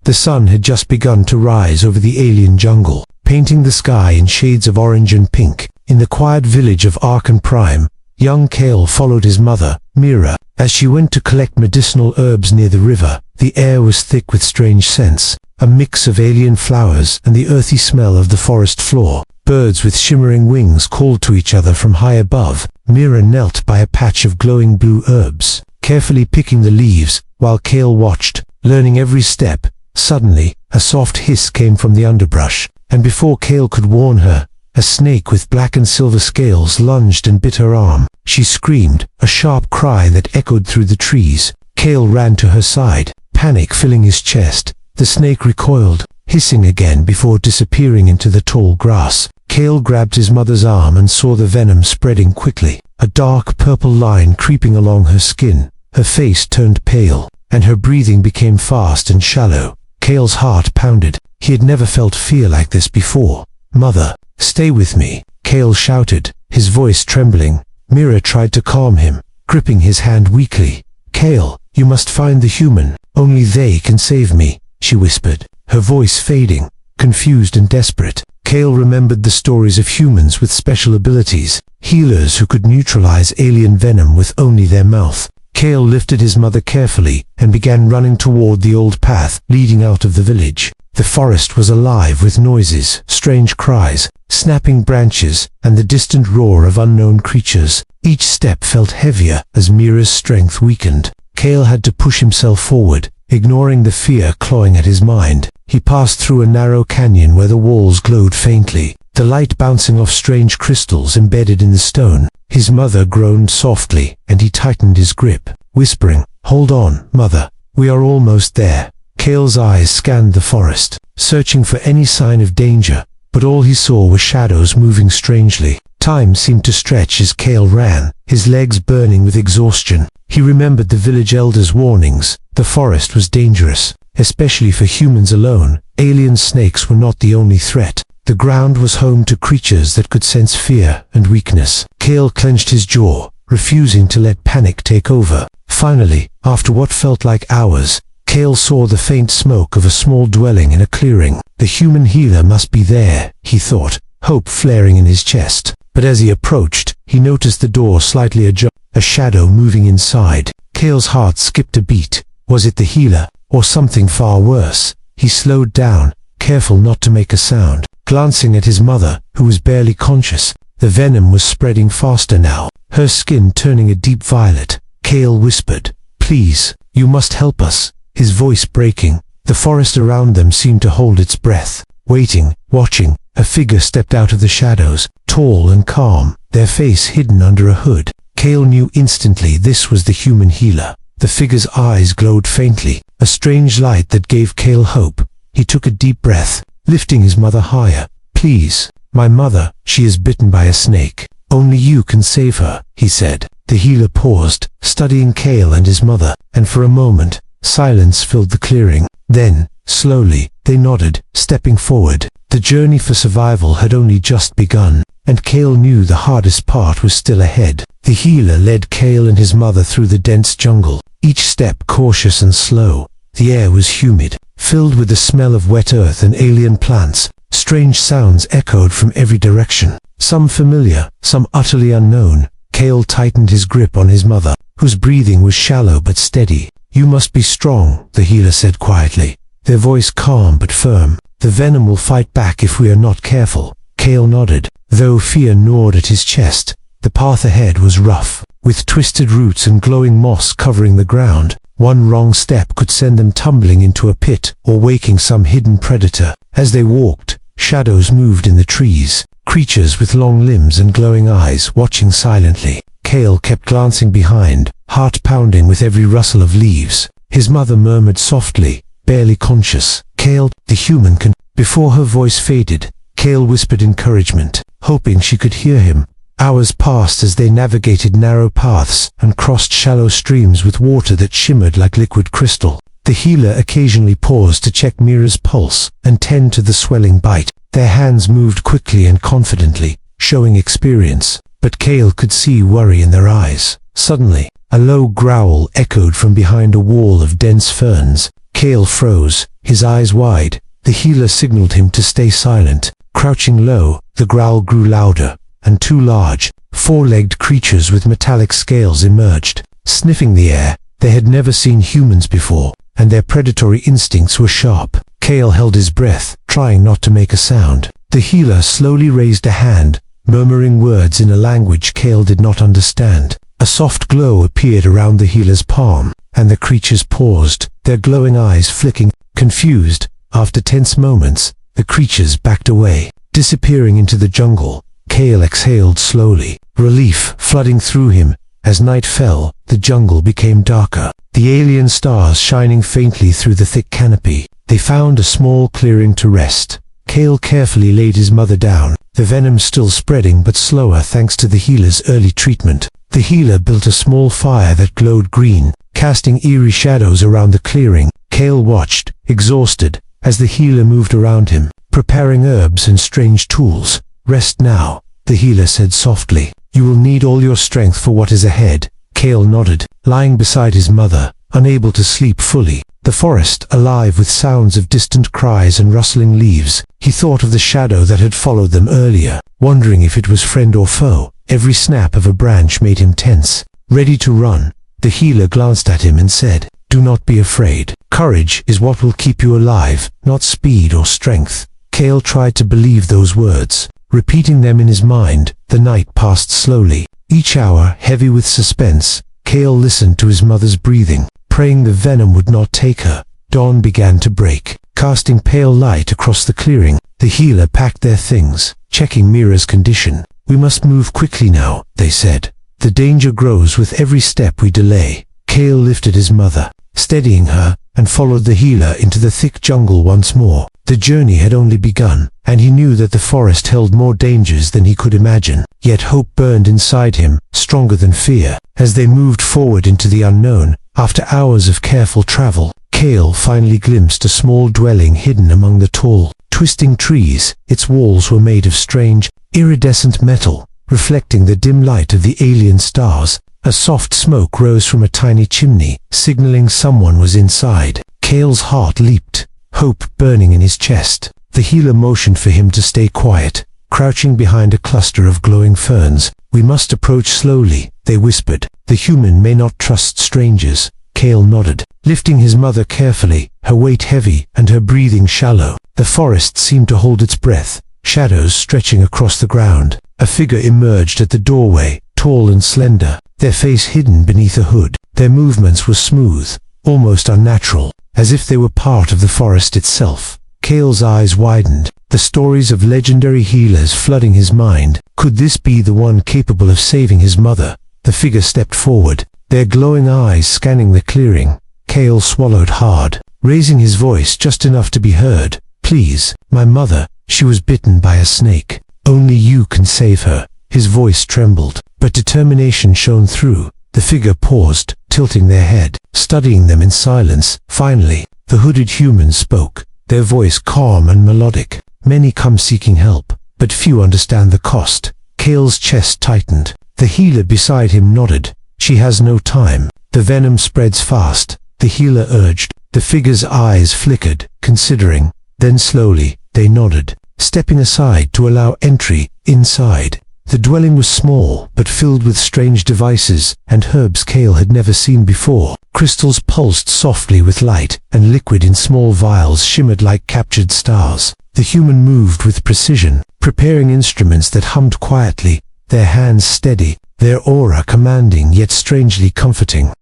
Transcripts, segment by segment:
The sun had just begun to rise over the alien jungle, painting the sky in shades of orange and pink. In the quiet village of Arkan Prime, young Kale followed his mother, Mira, as she went to collect medicinal herbs near the river. The air was thick with strange scents, a mix of alien flowers and the earthy smell of the forest floor. Birds with shimmering wings called to each other from high above. Mira knelt by a patch of glowing blue herbs, carefully picking the leaves, while Kale watched, learning every step. Suddenly, a soft hiss came from the underbrush, and before Kale could warn her, a snake with black and silver scales lunged and bit her arm. She screamed, a sharp cry that echoed through the trees. Kale ran to her side, panic filling his chest. The snake recoiled, hissing again before disappearing into the tall grass. Kale grabbed his mother's arm and saw the venom spreading quickly, a dark purple line creeping along her skin. Her face turned pale, and her breathing became fast and shallow. Kale's heart pounded. He had never felt fear like this before. "Mother, stay with me," Kale shouted, his voice trembling. Mira tried to calm him, gripping his hand weakly. "Kale, you must find the human. Only they can save me," she whispered, her voice fading, confused and desperate. Kale remembered the stories of humans with special abilities, healers who could neutralize alien venom with only their mouth. Kale lifted his mother carefully and began running toward the old path leading out of the village. The forest was alive with noises, strange cries, snapping branches, and the distant roar of unknown creatures. Each step felt heavier as Mira's strength weakened. Kale had to push himself forward, ignoring the fear clawing at his mind. He passed through a narrow canyon where the walls glowed faintly, the light bouncing off strange crystals embedded in the stone. His mother groaned softly, and he tightened his grip, whispering, "Hold on, mother. We are almost there." Kale's eyes scanned the forest, searching for any sign of danger, but all he saw were shadows moving strangely. Time seemed to stretch as Kale ran, his legs burning with exhaustion. He remembered the village elders' warnings. The forest was dangerous, especially for humans alone. Alien snakes were not the only threat. The ground was home to creatures that could sense fear and weakness. Kale clenched his jaw, refusing to let panic take over. Finally, after what felt like hours, Kale saw the faint smoke of a small dwelling in a clearing. The human healer must be there, he thought, hope flaring in his chest. But as he approached, he noticed the door slightly ajar, a shadow moving inside. Kale's heart skipped a beat. Was it the healer, or something far worse? He slowed down, careful not to make a sound. Glancing at his mother, who was barely conscious, the venom was spreading faster now, her skin turning a deep violet. Kale whispered, "Please, you must help us," his voice breaking. The forest around them seemed to hold its breath, waiting, watching. A figure stepped out of the shadows, tall and calm, their face hidden under a hood. Kale knew instantly this was the human healer. The figure's eyes glowed faintly, a strange light that gave Kale hope. He took a deep breath, lifting his mother higher. "Please, my mother, she is bitten by a snake. Only you can save her," he said. The healer paused, studying Kale and his mother, and for a moment, silence filled the clearing. Then, slowly, they nodded, stepping forward. The journey for survival had only just begun, and Kale knew the hardest part was still ahead. The healer led Kale and his mother through the dense jungle, each step cautious and slow. The air was humid, filled with the smell of wet earth and alien plants. Strange sounds echoed from every direction, some familiar, some utterly unknown. Kale tightened his grip on his mother, whose breathing was shallow but steady. "You must be strong," the healer said quietly, their voice calm but firm. "The venom will fight back if we are not careful." Kale nodded, though fear gnawed at his chest. The path ahead was rough, with twisted roots and glowing moss covering the ground. One wrong step could send them tumbling into a pit or waking some hidden predator. As they walked, shadows moved in the trees, creatures with long limbs and glowing eyes watching silently. Kale kept glancing behind, heart pounding with every rustle of leaves. His mother murmured softly, barely conscious, "Kale, the human can..." Before her voice faded, Kale whispered encouragement, hoping she could hear him. Hours passed as they navigated narrow paths and crossed shallow streams with water that shimmered like liquid crystal. The healer occasionally paused to check Mira's pulse and tend to the swelling bite. Their hands moved quickly and confidently, showing experience, but Kale could see worry in their eyes. Suddenly, a low growl echoed from behind a wall of dense ferns. Kale froze, his eyes wide. The healer signaled him to stay silent. Crouching low, the growl grew louder, and two large, four-legged creatures with metallic scales emerged. Sniffing the air, they had never seen humans before, and their predatory instincts were sharp. Kale held his breath, trying not to make a sound. The healer slowly raised a hand, murmuring words in a language Kale did not understand. A soft glow appeared around the healer's palm, and the creatures paused, their glowing eyes flicking. Confused, after tense moments, the creatures backed away, disappearing into the jungle. Kale exhaled slowly, relief flooding through him. As night fell, the jungle became darker, the alien stars shining faintly through the thick canopy. They found a small clearing to rest. Kale carefully laid his mother down, the venom still spreading but slower thanks to the healer's early treatment. The healer built a small fire that glowed green, casting eerie shadows around the clearing. Kale watched, exhausted, as the healer moved around him, preparing herbs and strange tools. Rest now, the healer said softly. You will need all your strength for what is ahead. Kale nodded, lying beside his mother, unable to sleep fully. The forest alive with sounds of distant cries and rustling leaves. He thought of the shadow that had followed them earlier, wondering if it was friend or foe. Every snap of a branch made him tense, ready to run. The healer glanced at him and said, "Do not be afraid. Courage is what will keep you alive, not speed or strength." Kale tried to believe those words, repeating them in his mind. The night passed slowly, each hour heavy with suspense. Kale listened to his mother's breathing, praying the venom would not take her. Dawn began to break, casting pale light across the clearing. The healer packed their things, checking Mira's condition. "We must move quickly now," they said. "The danger grows with every step we delay." Kale lifted his mother, steadying her, and followed the healer into the thick jungle once more. The journey had only begun, and he knew that the forest held more dangers than he could imagine. Yet hope burned inside him, stronger than fear. As they moved forward into the unknown, after hours of careful travel, Kale finally glimpsed a small dwelling hidden among the tall, twisting trees. Its walls were made of strange, iridescent metal, reflecting the dim light of the alien stars. A soft smoke rose from a tiny chimney, signaling someone was inside. Kale's heart leaped, hope burning in his chest. The healer motioned for him to stay quiet, crouching behind a cluster of glowing ferns. "We must approach slowly," they whispered. "The human may not trust strangers." Kale nodded, lifting his mother carefully, her weight heavy and her breathing shallow. The forest seemed to hold its breath, shadows stretching across the ground. A figure emerged at the doorway, tall and slender, their face hidden beneath a hood. Their movements were smooth, almost unnatural, as if they were part of the forest itself. Kale's eyes widened, the stories of legendary healers flooding his mind. Could this be the one capable of saving his mother? The figure stepped forward, their glowing eyes scanning the clearing. Kale swallowed hard, raising his voice just enough to be heard. "Please, my mother, she was bitten by a snake. Only you can save her." His voice trembled, but determination shone through. The figure paused, tilting their head, studying them in silence. Finally, the hooded human spoke, their voice calm and melodic. "Many come seeking help, but few understand the cost." Kale's chest tightened. The healer beside him nodded. "She has no time. The venom spreads fast," the healer urged. The figure's eyes flickered, considering. Then slowly, they nodded, stepping aside to allow entry. Inside, the dwelling was small, but filled with strange devices and herbs Kale had never seen before. Crystals pulsed softly with light, and liquid in small vials shimmered like captured stars. The human moved with precision, preparing instruments that hummed quietly, their hands steady, their aura commanding yet strangely comforting.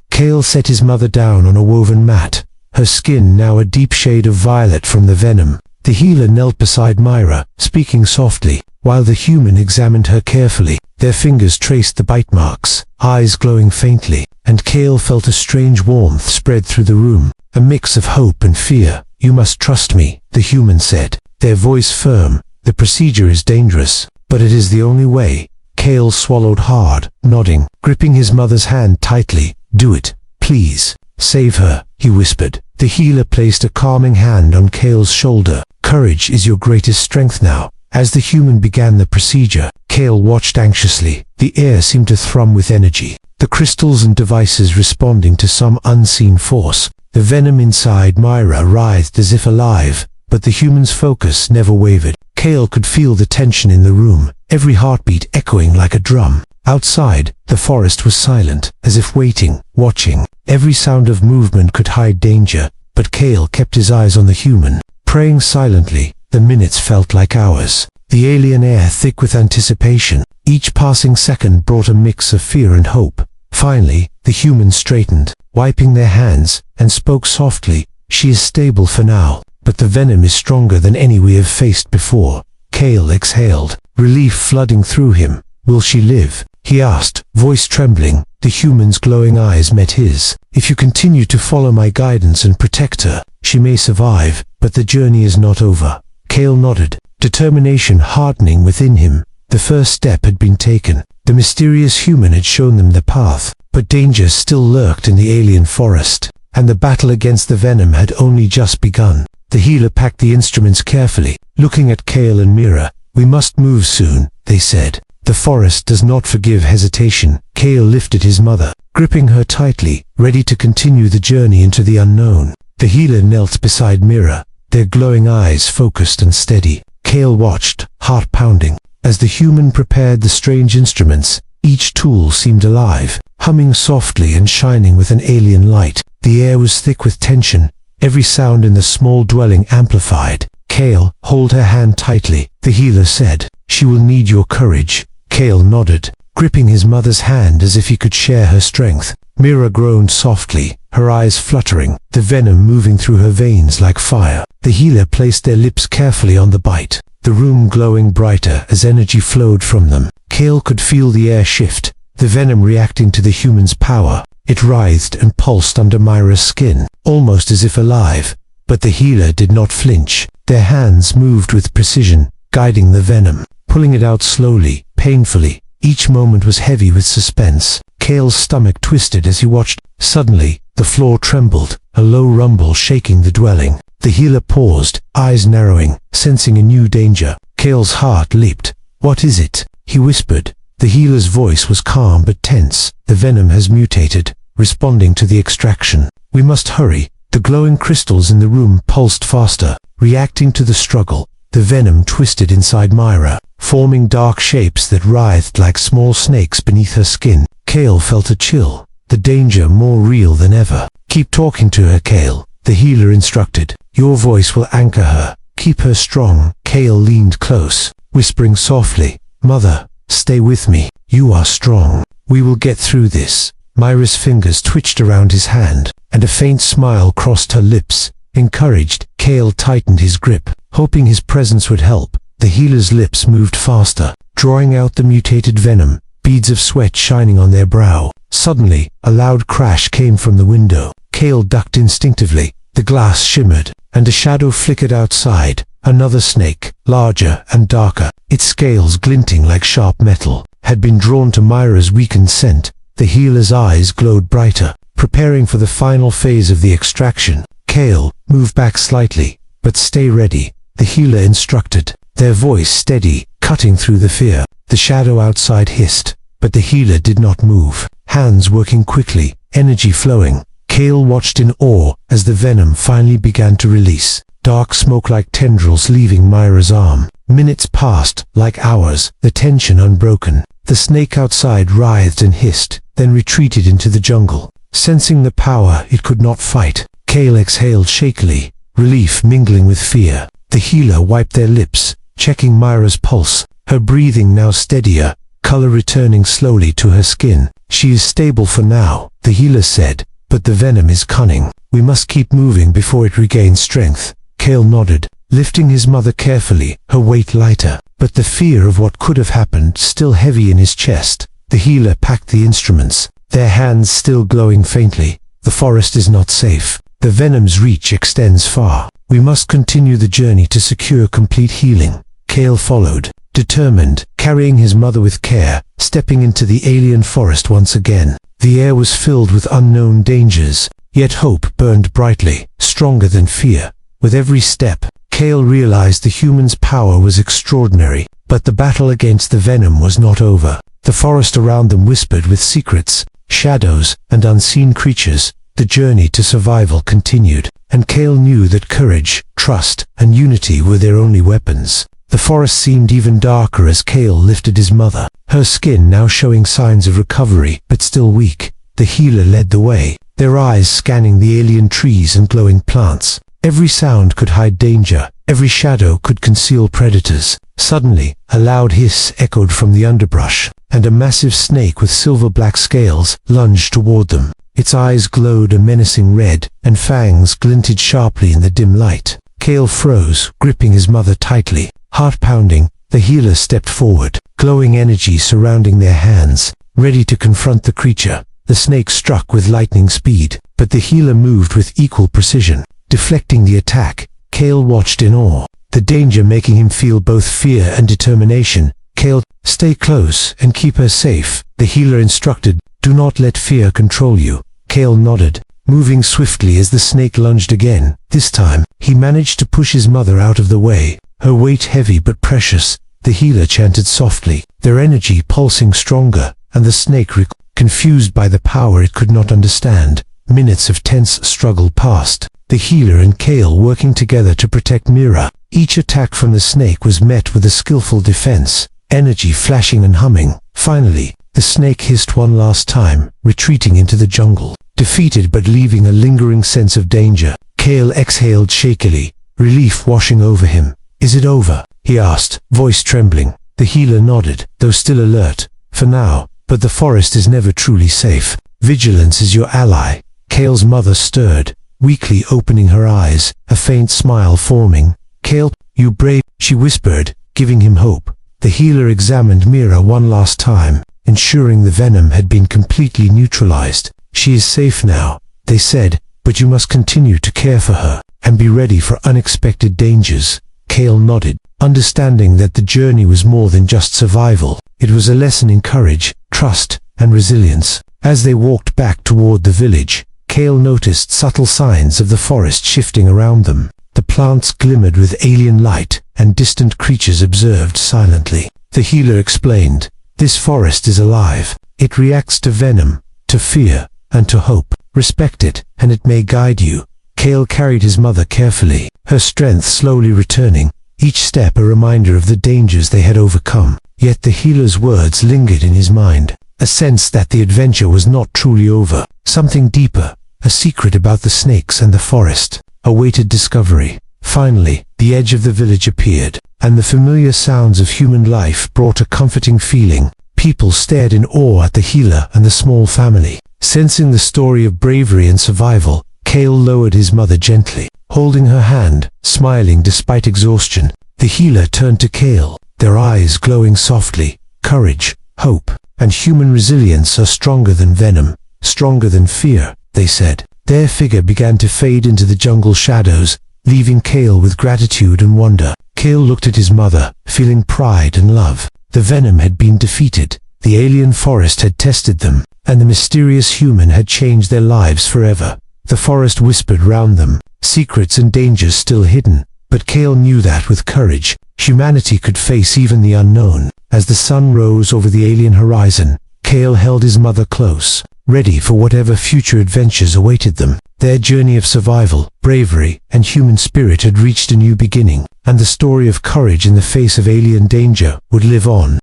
Kale set his mother down on a woven mat, her skin now a deep shade of violet from the venom. The healer knelt beside Myra, speaking softly, while the human examined her carefully. Their fingers traced the bite marks, eyes glowing faintly, and Kale felt a strange warmth spread through the room, a mix of hope and fear. "You must trust me," the human said, their voice firm. "The procedure is dangerous, but it is the only way." Kale swallowed hard, nodding, gripping his mother's hand tightly. "Do it, please. Save her," he whispered. The healer placed a calming hand on Kale's shoulder. "Courage is your greatest strength now." As the human began the procedure, Kale watched anxiously. The air seemed to thrum with energy, the crystals and devices responding to some unseen force. The venom inside Myra writhed as if alive, but the human's focus never wavered. Cale could feel the tension in the room, every heartbeat echoing like a drum. Outside, the forest was silent, as if waiting, watching. Every sound of movement could hide danger, but Cale kept his eyes on the human. Praying silently, the minutes felt like hours. The alien air thick with anticipation. Each passing second brought a mix of fear and hope. Finally, the human straightened, wiping their hands, and spoke softly. "She is stable for now, but the venom is stronger than any we have faced before." Cale exhaled, relief flooding through him. "Will she live?" he asked, voice trembling. The human's glowing eyes met his. "If you continue to follow my guidance and protect her, she may survive, but the journey is not over." Cale nodded, determination hardening within him. The first step had been taken. The mysterious human had shown them the path, but danger still lurked in the alien forest, and the battle against the venom had only just begun. The healer packed the instruments carefully, looking at Cale and Mira. "We must move soon," they said. "The forest does not forgive hesitation." Cale lifted his mother, gripping her tightly, ready to continue the journey into the unknown. The healer knelt beside Mira, their glowing eyes focused and steady. Cale watched, heart pounding. As the human prepared the strange instruments, each tool seemed alive, humming softly and shining with an alien light. The air was thick with tension, every sound in the small dwelling amplified. "Cale, hold her hand tightly," the healer said. "She will need your courage." Cale nodded, gripping his mother's hand as if he could share her strength. Mira groaned softly, her eyes fluttering, the venom moving through her veins like fire. The healer placed their lips carefully on the bite, the room glowing brighter as energy flowed from them. Cale could feel the air shift, the venom reacting to the human's power. It writhed and pulsed under Myra's skin, almost as if alive, but the healer did not flinch. Their hands moved with precision, guiding the venom, pulling it out slowly, painfully. Each moment was heavy with suspense. Cale's stomach twisted as he watched. Suddenly, the floor trembled, a low rumble shaking the dwelling. The healer paused, eyes narrowing, sensing a new danger. Cale's heart leaped. "What is it?" he whispered. The healer's voice was calm but tense. "The venom has mutated, responding to the extraction. We must hurry." The glowing crystals in the room pulsed faster, reacting to the struggle. The venom twisted inside Myra, forming dark shapes that writhed like small snakes beneath her skin. Cale felt a chill, the danger more real than ever. "Keep talking to her, Cale," the healer instructed. "Your voice will anchor her. Keep her strong." Cale leaned close, whispering softly, "Mother, stay with me. You are strong. We will get through this." Myra's fingers twitched around his hand, and a faint smile crossed her lips. Encouraged, Cale tightened his grip, hoping his presence would help. The healer's lips moved faster, drawing out the mutated venom, beads of sweat shining on their brow. Suddenly, a loud crash came from the window. Cale ducked instinctively. The glass shimmered, and a shadow flickered outside. Another snake, larger and darker, its scales glinting like sharp metal, had been drawn to Myra's weakened scent. The healer's eyes glowed brighter, preparing for the final phase of the extraction. "Cale, move back slightly, but stay ready," the healer instructed, their voice steady, cutting through the fear. The shadow outside hissed, but the healer did not move, hands working quickly, energy flowing. Cale watched in awe as the venom finally began to release, dark smoke like tendrils leaving Myra's arm. Minutes passed, like hours, the tension unbroken. The snake outside writhed and hissed, then retreated into the jungle. Sensing the power it could not fight, Cale exhaled shakily, relief mingling with fear. The healer wiped their lips, checking Myra's pulse, her breathing now steadier, color returning slowly to her skin. "She is stable for now," the healer said, "but the venom is cunning. We must keep moving before it regains strength." Cale nodded, lifting his mother carefully, her weight lighter, but the fear of what could have happened still heavy in his chest. The healer packed the instruments, their hands still glowing faintly. "The forest is not safe. The venom's reach extends far. We must continue the journey to secure complete healing." Cale followed, determined, carrying his mother with care, stepping into the alien forest once again. The air was filled with unknown dangers, yet hope burned brightly, stronger than fear. With every step, Cale realized the human's power was extraordinary, but the battle against the venom was not over. The forest around them whispered with secrets, shadows, and unseen creatures. The journey to survival continued, and Cale knew that courage, trust, and unity were their only weapons. The forest seemed even darker as Cale lifted his mother, her skin now showing signs of recovery, but still weak. The healer led the way, their eyes scanning the alien trees and glowing plants. Every sound could hide danger, every shadow could conceal predators. Suddenly, a loud hiss echoed from the underbrush, and a massive snake with silver-black scales lunged toward them. Its eyes glowed a menacing red, and fangs glinted sharply in the dim light. Cale froze, gripping his mother tightly. Heart pounding, the healer stepped forward, glowing energy surrounding their hands, ready to confront the creature. The snake struck with lightning speed, but the healer moved with equal precision, deflecting the attack. Cale watched in awe, the danger making him feel both fear and determination. Cale, stay close and keep her safe, the healer instructed. Do not let fear control you. Cale nodded, moving swiftly as the snake lunged again. This time, he managed to push his mother out of the way, her weight heavy but precious. The healer chanted softly, their energy pulsing stronger, and the snake confused by the power it could not understand. Minutes of tense struggle passed, the healer and Cale working together to protect Mira. Each attack from the snake was met with a skillful defense, energy flashing and humming. Finally, the snake hissed one last time, retreating into the jungle. Defeated but leaving a lingering sense of danger, Cale exhaled shakily, relief washing over him. Is it over? He asked, voice trembling. The healer nodded, though still alert. For now, but the forest is never truly safe. Vigilance is your ally. Cale's mother stirred, weakly opening her eyes, a faint smile forming. Cale, you brave, she whispered, giving him hope. The healer examined Mira one last time, ensuring the venom had been completely neutralized. She is safe now, they said, but you must continue to care for her, and be ready for unexpected dangers. Cale nodded, understanding that the journey was more than just survival. It was a lesson in courage, trust, and resilience. As they walked back toward the village, Cale noticed subtle signs of the forest shifting around them. The plants glimmered with alien light, and distant creatures observed silently. The healer explained, this forest is alive. It reacts to venom, to fear, and to hope. Respect it, and it may guide you. Cale carried his mother carefully, her strength slowly returning, each step a reminder of the dangers they had overcome. Yet the healer's words lingered in his mind, a sense that the adventure was not truly over. Something deeper, a secret about the snakes and the forest, awaited discovery. Finally, the edge of the village appeared, and the familiar sounds of human life brought a comforting feeling. People stared in awe at the healer and the small family. Sensing the story of bravery and survival, Cale lowered his mother gently, holding her hand, smiling despite exhaustion. The healer turned to Cale, their eyes glowing softly. Courage, hope, and human resilience are stronger than venom, stronger than fear, they said. Their figure began to fade into the jungle shadows, leaving Cale with gratitude and wonder. Cale looked at his mother, feeling pride and love. The venom had been defeated, the alien forest had tested them, and the mysterious human had changed their lives forever. The forest whispered round them, secrets and dangers still hidden, but Cale knew that with courage, humanity could face even the unknown. As the sun rose over the alien horizon, Cale held his mother close, ready for whatever future adventures awaited them. Their journey of survival, bravery, and human spirit had reached a new beginning, and the story of courage in the face of alien danger would live on.